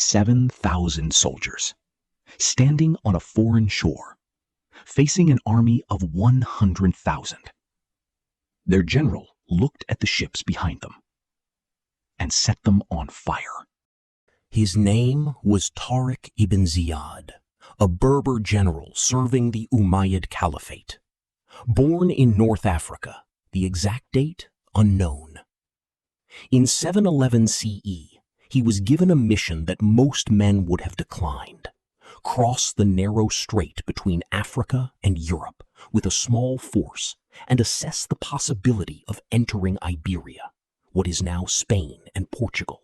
7,000 soldiers, standing on a foreign shore, facing an army of 100,000. Their general looked at the ships behind them and set them on fire. His name was Tariq ibn Ziyad, a Berber general serving the Umayyad Caliphate. Born in North Africa, the exact date unknown. In 711 CE, he was given a mission that most men would have declined: cross the narrow strait between Africa and Europe with a small force and assess the possibility of entering Iberia, what is now Spain and Portugal.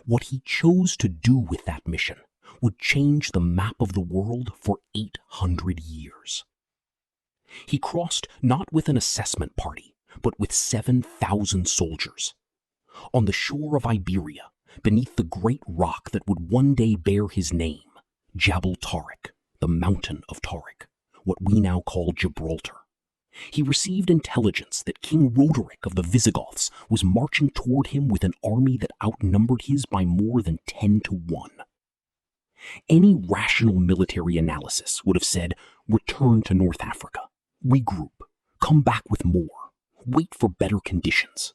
What he chose to do with that mission would change the map of the world for 800 years. He crossed not with an assessment party, but with 7,000 soldiers. On the shore of Iberia, beneath the great rock that would one day bear his name, Jabal Tariq, the mountain of Tariq, what we now call Gibraltar, he received intelligence that King Roderick of the Visigoths was marching toward him with an army that outnumbered his by more than 10 to 1. Any rational military analysis would have said, return to North Africa, regroup, come back with more, wait for better conditions.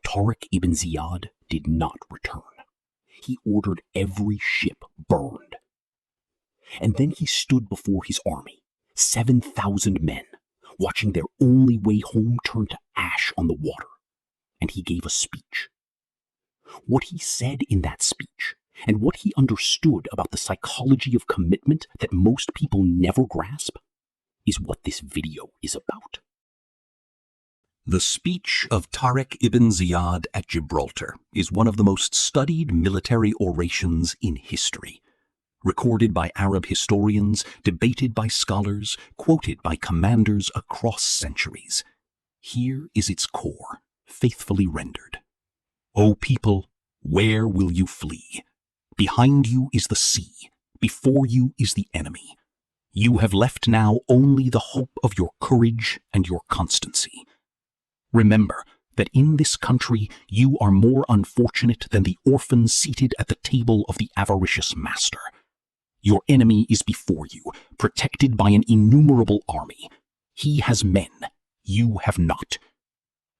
Tariq ibn Ziyad did not return. He ordered every ship burned. And then he stood before his army, 7,000 men, watching their only way home turn to ash on the water, and he gave a speech. What he said in that speech, and what he understood about the psychology of commitment that most people never grasp, is what this video is about. The speech of Tariq ibn Ziyad at Gibraltar is one of the most studied military orations in history. Recorded by Arab historians, debated by scholars, quoted by commanders across centuries. Here is its core, faithfully rendered. O people, where will you flee? Behind you is the sea, before you is the enemy. You have left now only the hope of your courage and your constancy. Remember that in this country you are more unfortunate than the orphan seated at the table of the avaricious master. Your enemy is before you, protected by an innumerable army. He has men, you have not.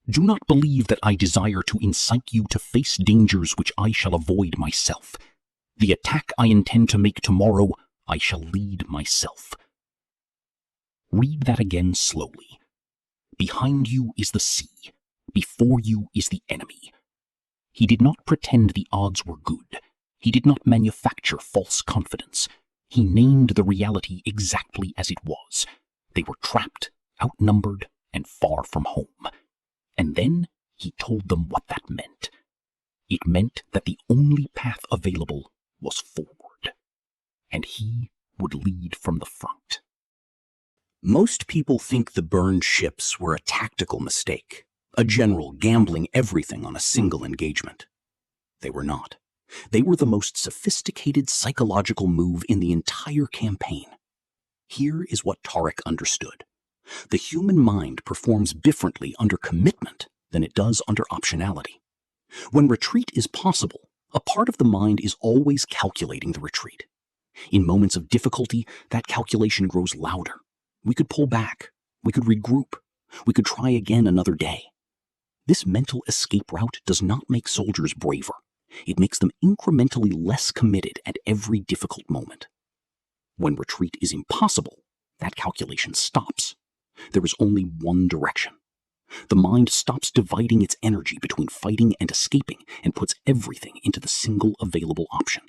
Do not believe that I desire to incite you to face dangers which I shall avoid myself. The attack I intend to make tomorrow, I shall lead myself. Read that again slowly. Behind you is the sea, before you is the enemy. He did not pretend the odds were good. He did not manufacture false confidence. He named the reality exactly as it was. They were trapped, outnumbered, and far from home. And then he told them what that meant. It meant that the only path available was forward, and he would lead from the front. Most people think the burned ships were a tactical mistake, a general gambling everything on a single engagement. They were not. They were the most sophisticated psychological move in the entire campaign. Here is what Tariq understood. The human mind performs differently under commitment than it does under optionality. When retreat is possible, a part of the mind is always calculating the retreat. In moments of difficulty, that calculation grows louder. We could pull back. We could regroup. We could try again another day. This mental escape route does not make soldiers braver. It makes them incrementally less committed at every difficult moment. When retreat is impossible, that calculation stops. There is only one direction. The mind stops dividing its energy between fighting and escaping and puts everything into the single available option.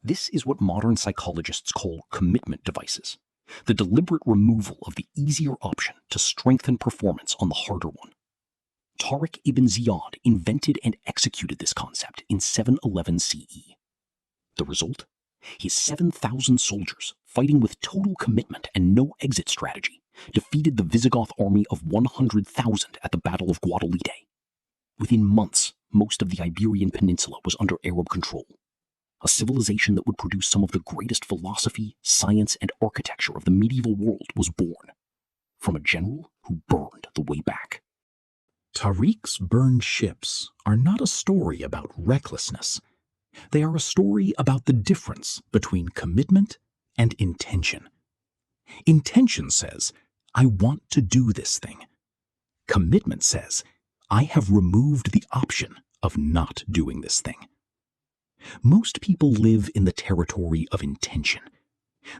This is what modern psychologists call commitment devices, the deliberate removal of the easier option to strengthen performance on the harder one. Tariq ibn Ziyad invented and executed this concept in 711 CE. The result? His 7,000 soldiers, fighting with total commitment and no exit strategy, defeated the Visigoth army of 100,000 at the Battle of Guadalete. Within months, most of the Iberian Peninsula was under Arab control. A civilization that would produce some of the greatest philosophy, science, and architecture of the medieval world was born, from a general who burned the way back. Tariq's burned ships are not a story about recklessness. They are a story about the difference between commitment and intention. Intention says, I want to do this thing. Commitment says, I have removed the option of not doing this thing. Most people live in the territory of intention.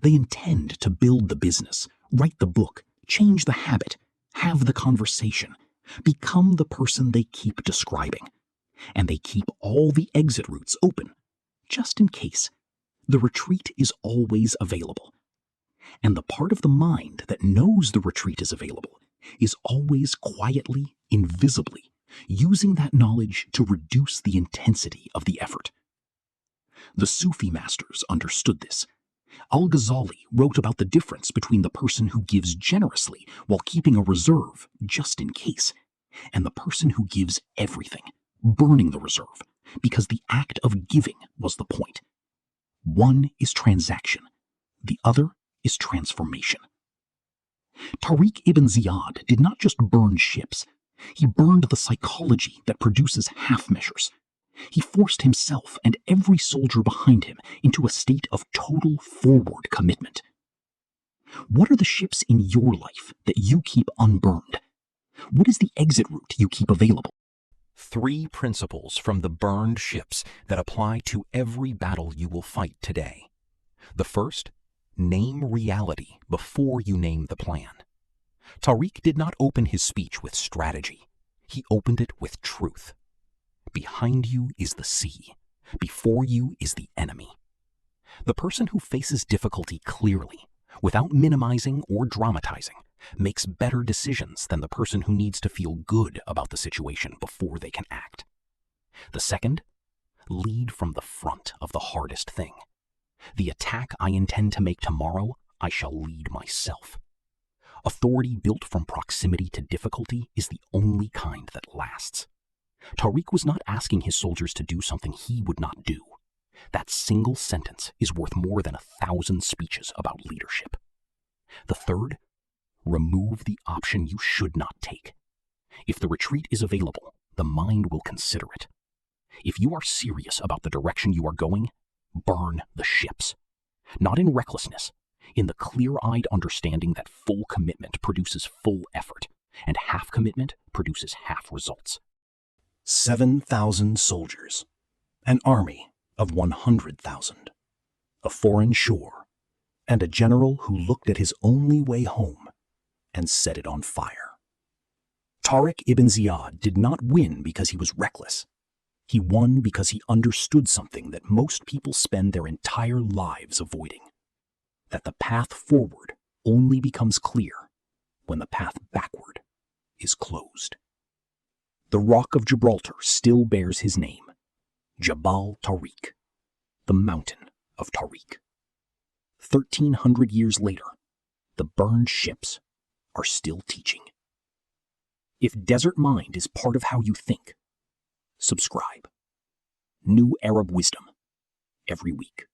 They intend to build the business, write the book, change the habit, have the conversation, become the person they keep describing. And they keep all the exit routes open, just in case. The retreat is always available. And the part of the mind that knows the retreat is available is always quietly, invisibly, using that knowledge to reduce the intensity of the effort. The Sufi masters understood this. Al-Ghazali wrote about the difference between the person who gives generously while keeping a reserve just in case, and the person who gives everything, burning the reserve, because the act of giving was the point. One is transaction, the other is transformation. Tariq ibn Ziyad did not just burn ships, he burned the psychology that produces half measures. He forced himself and every soldier behind him into a state of total forward commitment. What are the ships in your life that you keep unburned? What is the exit route you keep available? 3 principles from the burned ships that apply to every battle you will fight today. The first, name reality before you name the plan. Tariq did not open his speech with strategy. He opened it with truth. Behind you is the sea. Before you is the enemy. The person who faces difficulty clearly, without minimizing or dramatizing, makes better decisions than the person who needs to feel good about the situation before they can act. The second, lead from the front of the hardest thing. The attack I intend to make tomorrow, I shall lead myself. Authority built from proximity to difficulty is the only kind that lasts. Tariq was not asking his soldiers to do something he would not do. That single sentence is worth more than 1,000 speeches about leadership. The third, remove the option you should not take. If the retreat is available, the mind will consider it. If you are serious about the direction you are going, burn the ships. Not in recklessness, in the clear-eyed understanding that full commitment produces full effort, and half commitment produces half results. 7,000 soldiers, an army of 100,000, a foreign shore, and a general who looked at his only way home and set it on fire. Tariq ibn Ziyad did not win because he was reckless. He won because he understood something that most people spend their entire lives avoiding, that the path forward only becomes clear when the path backward is closed. The Rock of Gibraltar still bears his name, Jabal Tariq, the Mountain of Tariq. 1,300 years later, the burned ships are still teaching. If Desert Mind is part of how you think, subscribe. New Arab Wisdom, every week.